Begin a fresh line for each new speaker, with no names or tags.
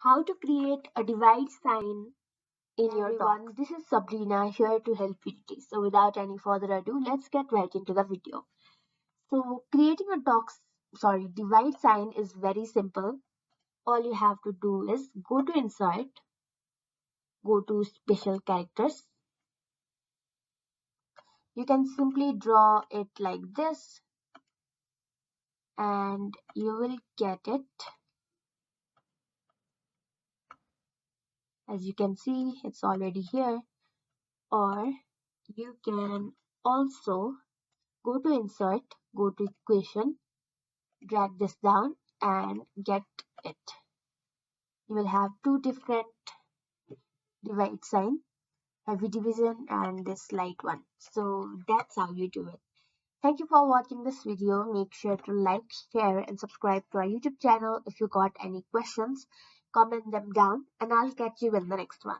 How to create a divide sign in your everyone. This is Sabrina here to help you today. So without any further ado, let's get right into the video. So creating a divide sign is very simple. All you have to do is go to insert, go to special characters. You can simply draw it like this and you will get it. As you can see, it's already here. Or you can also go to insert, go to equation, drag this down and get it. You will have two different divide sign, heavy division and this light one. So that's how you do it. Thank you for watching this video. Make sure to like, share and subscribe to our YouTube channel. If you got any questions, comment them down and I'll catch you in the next one.